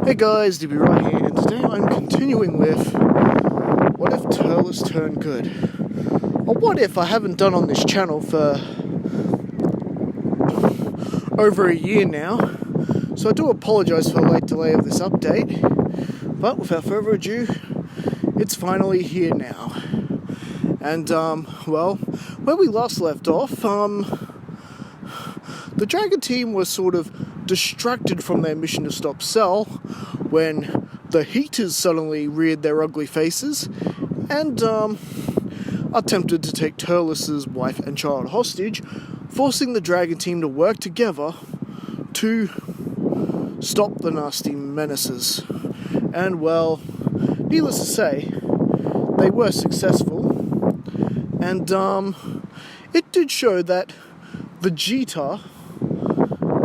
Hey guys, DB right here, and today I'm continuing with what if Turles turned good? Or what if I haven't done on this channel for over a year now, so I do apologise for the late delay of this update, but without further ado, it's finally here now. And, well, where we last left off, the Dragon team was sort of distracted from their mission to stop Cell when the Heeters suddenly reared their ugly faces and attempted to take Turles' wife and child hostage, forcing the Dragon team to work together to stop the nasty menaces. And well, needless to say, they were successful, and it did show that Vegeta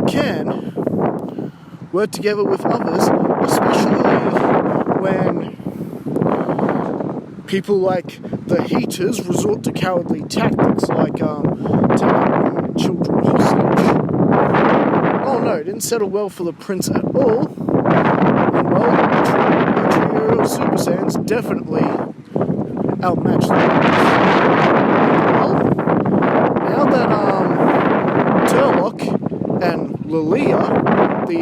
can work together with others, especially when people like the Heeters resort to cowardly tactics like taking children hostage. Oh no, it didn't settle well for the prince at all. And well, the trio of Super Saiyans definitely outmatched the others. Well, now that Turlock and Lelia, the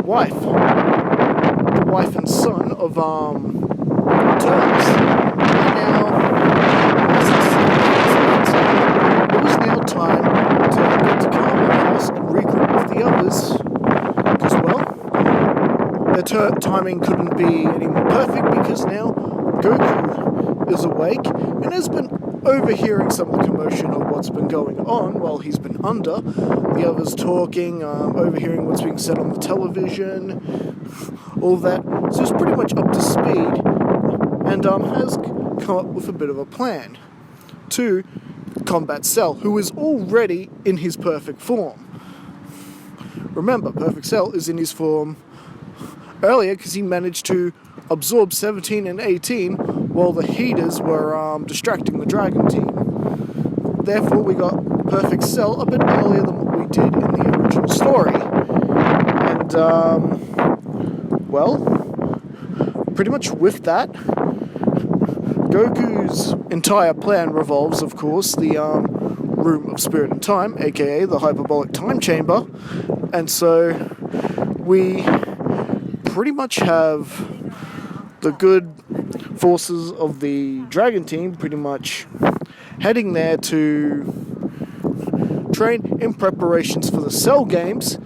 wife and son of Turles, now it was now time to get to Carmen's house and regroup with the others, because well, their timing couldn't be any more perfect, because now Goku is awake and has been overhearing some of the commotion of what's been going on while he's been under. The others talking, overhearing what's being said on the television, all that. So he's pretty much up to speed and has come up with a bit of a plan to combat Cell, who is already in his perfect form. Remember, Perfect Cell is in his form earlier because he managed to absorb 17 and 18 while the Heeters were distracting the Dragon team. Therefore, we got Perfect Cell a bit earlier than what we did in the original story. And, well, pretty much with that, Goku's entire plan revolves, of course, the Room of Spirit and Time, aka the Hyperbolic Time Chamber. And so, we pretty much have the good forces of the Dragon team pretty much heading there to train in preparations for the Cell games,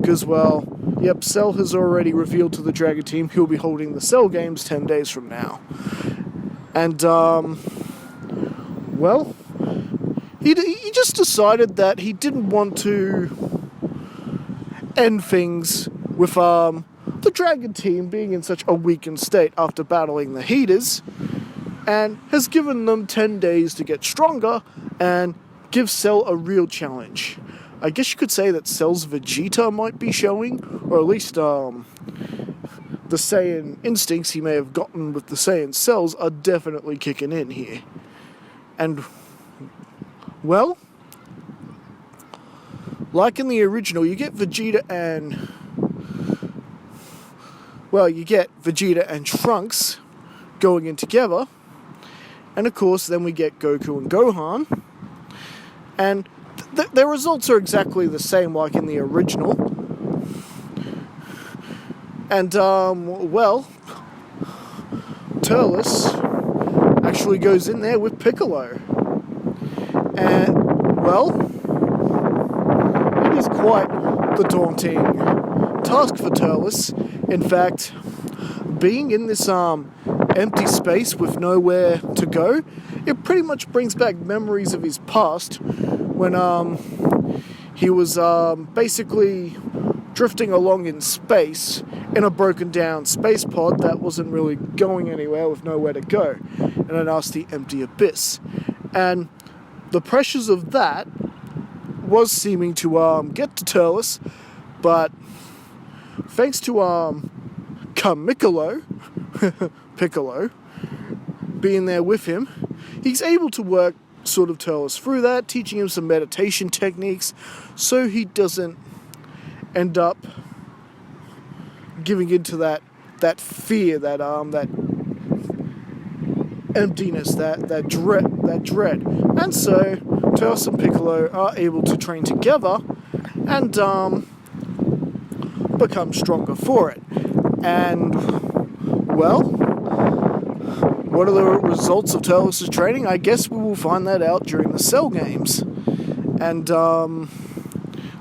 because, well, yep, Cell has already revealed to the Dragon team he'll be holding the Cell games 10 days from now. And, well, he just decided that he didn't want to end things with, the Dragon team being in such a weakened state after battling the Heeters, and has given them 10 days to get stronger and give Cell a real challenge. I guess you could say that Cell's Vegeta might be showing, or at least the Saiyan instincts he may have gotten with the Saiyan cells are definitely kicking in here. And, well, like in the original, you get Vegeta and Trunks going in together. And of course, then we get Goku and Gohan. And their results are exactly the same like in the original. And, well, Turles actually goes in there with Piccolo. And, well, it is quite the daunting task for Turles. In fact, being in this empty space with nowhere to go, it pretty much brings back memories of his past when he was basically drifting along in space in a broken down space pod that wasn't really going anywhere with nowhere to go in a nasty empty abyss. And the pressures of that was seeming to get to Turles, but thanks to Piccolo being there with him, he's able to work sort of Turles through that, teaching him some meditation techniques so he doesn't end up giving into that fear, that emptiness, that dread. And so Turles and Piccolo are able to train together and become stronger for it. And well, what are the results of Turles' training? I guess we will find that out during the Cell games. And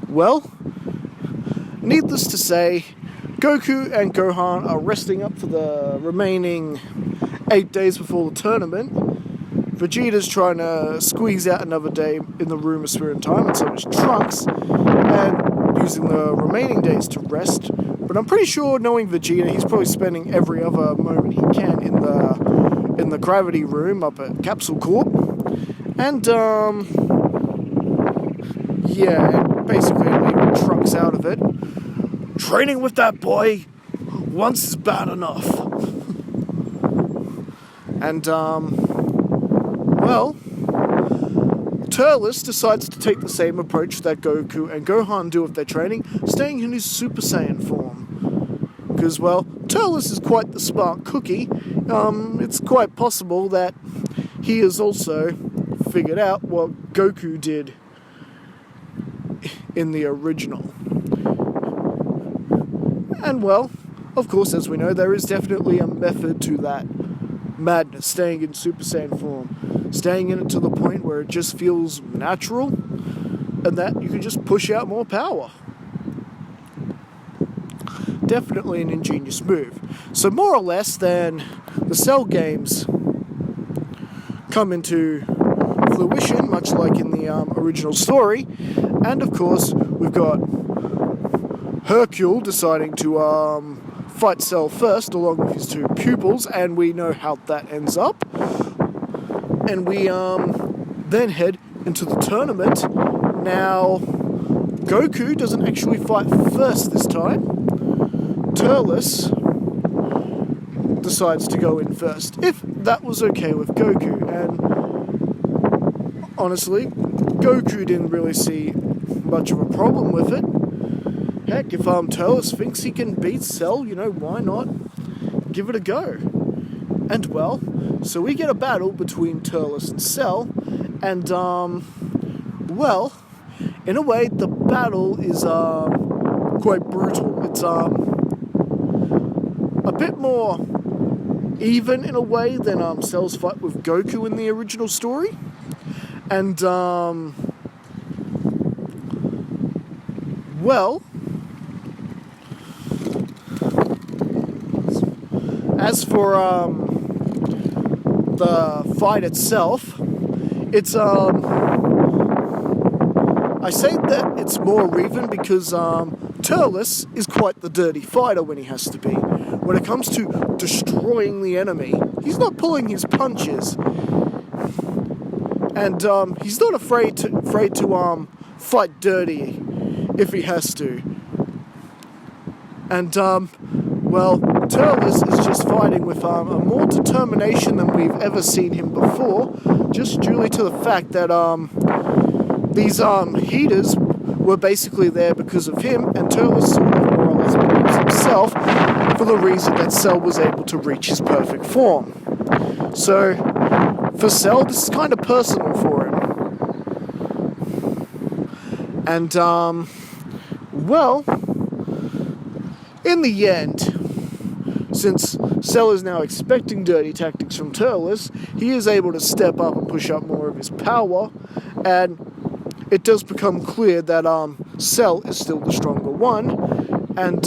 well, needless to say, Goku and Gohan are resting up for the remaining 8 days before the tournament. Vegeta's trying to squeeze out another day in the room of Spirit and Time, and so is Trunks, and using the remaining days to rest. But I'm pretty sure, knowing Vegeta, he's probably spending every other moment he can in the gravity room up at Capsule Corp. And yeah, basically leaving Trunks out of it. Training with that boy once is bad enough. And well, Turles decides to take the same approach that Goku and Gohan do with their training, staying in his Super Saiyan form. Because, well, Turles is quite the smart cookie. It's quite possible that he has also figured out what Goku did in the original. And, well, of course, as we know, there is definitely a method to that madness, staying in Super Saiyan form, staying in it to the point where it just feels natural, and that you can just push out more power. Definitely an ingenious move. So more or less then, the Cell games come into fruition, much like in the original story, and of course we've got Hercule deciding to fight Cell first, along with his two pupils, and we know how that ends up. And we then head into the tournament. Now, Goku doesn't actually fight first this time. Turles decides to go in first, if that was okay with Goku. And honestly, Goku didn't really see much of a problem with it. Heck, if Turles thinks he can beat Cell, why not give it a go? And well, so we get a battle between Turles and Cell, and well, in a way, the battle is quite brutal. It's a bit more even in a way than Cell's fight with Goku in the original story, and well, as for the fight itself, it's I say that it's more even because Turles is quite the dirty fighter when he has to be. When it comes to destroying the enemy, he's not pulling his punches, and he's not afraid to fight dirty if he has to. And well, Turles is just fighting with a more determination than we've ever seen him before, just due to the fact that these heaters were basically there because of him, and Turles sort of more or less blames himself for the reason that Cell was able to reach his perfect form. So, for Cell, this is kind of personal for him. And, well, in the end, since Cell is now expecting dirty tactics from Turles, he is able to step up and push up more of his power, and it does become clear that Cell is still the stronger one, and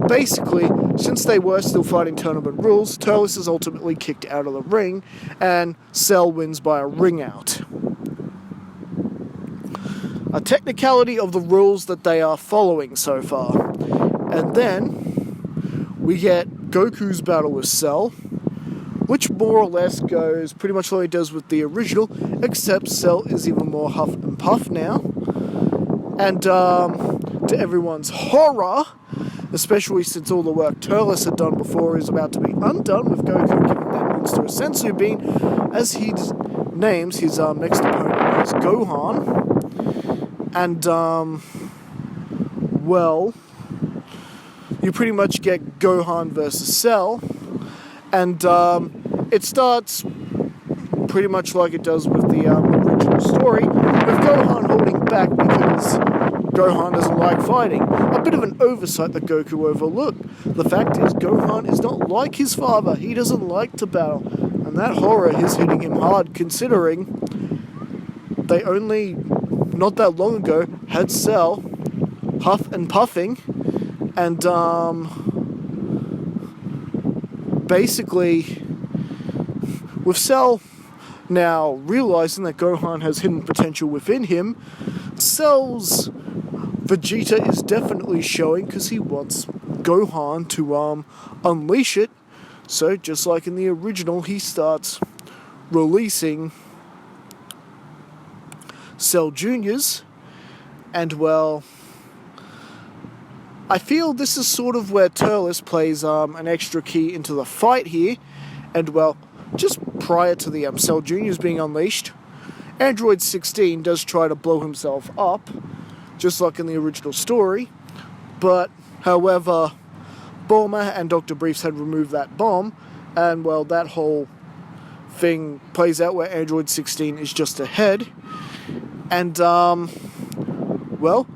basically, since they were still fighting tournament rules, Turles is ultimately kicked out of the ring, and Cell wins by a ring out. A technicality of the rules that they are following so far. And then we get Goku's battle with Cell, which more or less goes pretty much like it does with the original, except Cell is even more huff and puff now. And to everyone's horror, especially since all the work Turles had done before is about to be undone with Goku giving that monster a sensu bean, as he names his next opponent as Gohan. And, well, you pretty much get Gohan versus Cell, and it starts pretty much like it does with the original story, with Gohan holding back because Gohan doesn't like fighting. A bit of an oversight that Goku overlooked. The fact is, Gohan is not like his father. He doesn't like to battle. And that horror is hitting him hard, considering they only, not that long ago, had Cell huff and puffing, and basically, with Cell now realizing that Gohan has hidden potential within him, Cell's Vegeta is definitely showing because he wants Gohan to unleash it. So just like in the original, he starts releasing Cell Juniors, and well, I feel this is sort of where Turles plays an extra key into the fight here, and well, just prior to the Cell Juniors being unleashed, Android 16 does try to blow himself up, just like in the original story, but however, Bulma and Dr. Briefs had removed that bomb, and well, that whole thing plays out where Android 16 is just ahead, and well,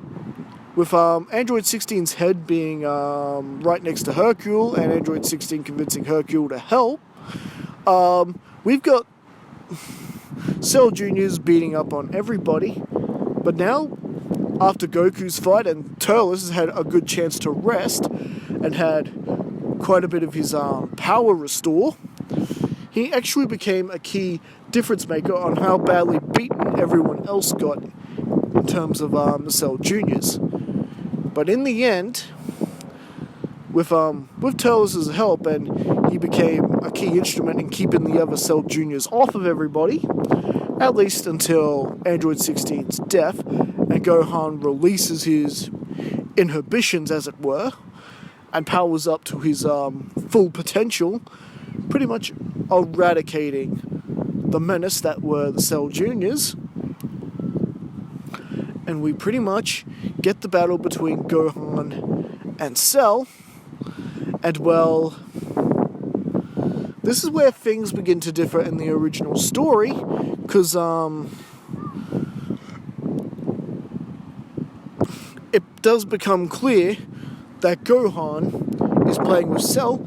with Android 16's head being right next to Hercule, and Android 16 convincing Hercule to help, we've got Cell Juniors beating up on everybody, but now, after Goku's fight, and Turles has had a good chance to rest, and had quite a bit of his power restore, he actually became a key difference maker on how badly beaten everyone else got in terms of the Cell Juniors. But in the end, with Turles' help, and he became a key instrument in keeping the other Cell Juniors off of everybody, at least until Android 16's death, and Gohan releases his inhibitions, as it were, and powers up to his full potential, pretty much eradicating the menace that were the Cell Juniors. And we pretty much get the battle between Gohan and Cell, and well, this is where things begin to differ in the original story, because it does become clear that Gohan is playing with Cell,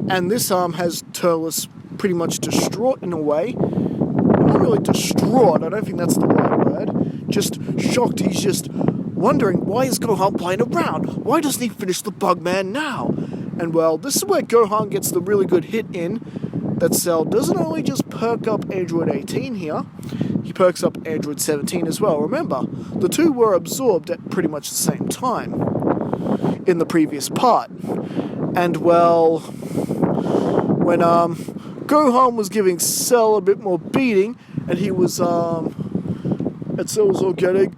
and this has Turles pretty much distraught in a way. Not really distraught, I don't think that's the right word. Just shocked. He's just wondering, why is Gohan playing around? Why doesn't he finish the Bugman now? And well, this is where Gohan gets the really good hit in, that Cell doesn't only just perk up Android 18 here, he perks up Android 17 as well. Remember, the two were absorbed at pretty much the same time in the previous part. And well, when Gohan was giving Cell a bit more beating, and he was and Cell was all getting,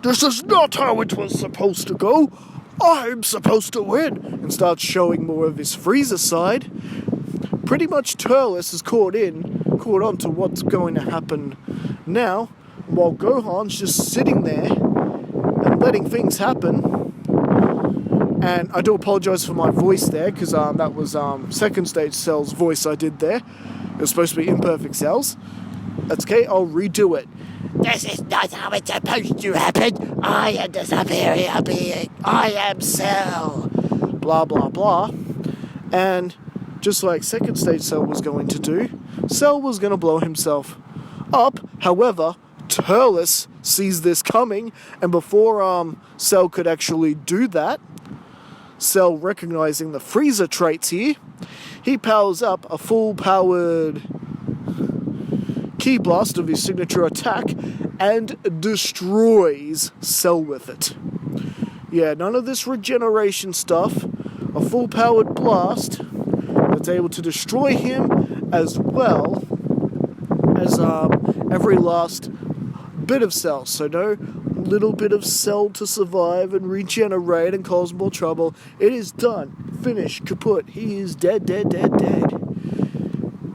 "This is not how it was supposed to go. I'm supposed to win," and starts showing more of his Frieza side. Pretty much Turles is caught on to what's going to happen now, while Gohan's just sitting there and letting things happen. And I do apologise for my voice there, because that was second stage Cell's voice I did there. It was supposed to be imperfect Cell's. That's okay, I'll redo it. "This is not how it's supposed to happen. I am the superior being. I am Cell." Blah, blah, blah. And just like second stage Cell was going to do, Cell was going to blow himself up. However, Turles sees this coming, and before Cell could actually do that, Cell recognizing the Frieza traits here, he powers up a full-powered Ki Blast of his signature attack and destroys Cell with it. Yeah, none of this regeneration stuff. A full-powered blast that's able to destroy him, as well as every last bit of Cell. So no little bit of Cell to survive and regenerate and cause more trouble. It is done. Finished. Kaput. He is dead, dead, dead, dead.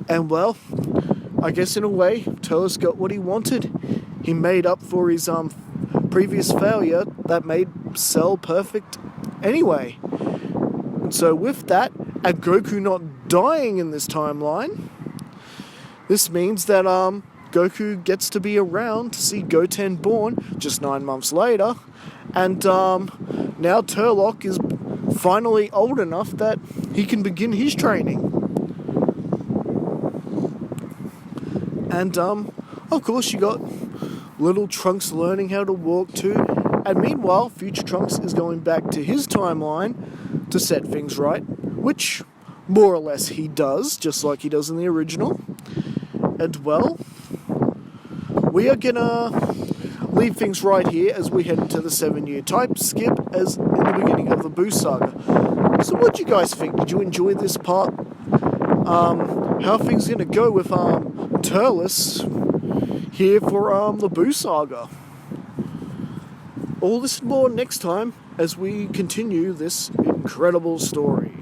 And well, I guess in a way, Turles got what he wanted. He made up for his previous failure that made Cell perfect anyway. And so with that, and Goku not dying in this timeline, this means that Goku gets to be around to see Goten born just 9 months later, and now Turlock is finally old enough that he can begin his training. And of course you got little Trunks learning how to walk too, and meanwhile future Trunks is going back to his timeline to set things right, which more or less he does, just like he does in the original. And well, we are gonna leave things right here as we head into the 7-year type skip as in the beginning of the Boost Saga. So what do you guys think? Did you enjoy this part? How are things gonna go with Turles here for the Boost Saga? All this and more next time as we continue this incredible story.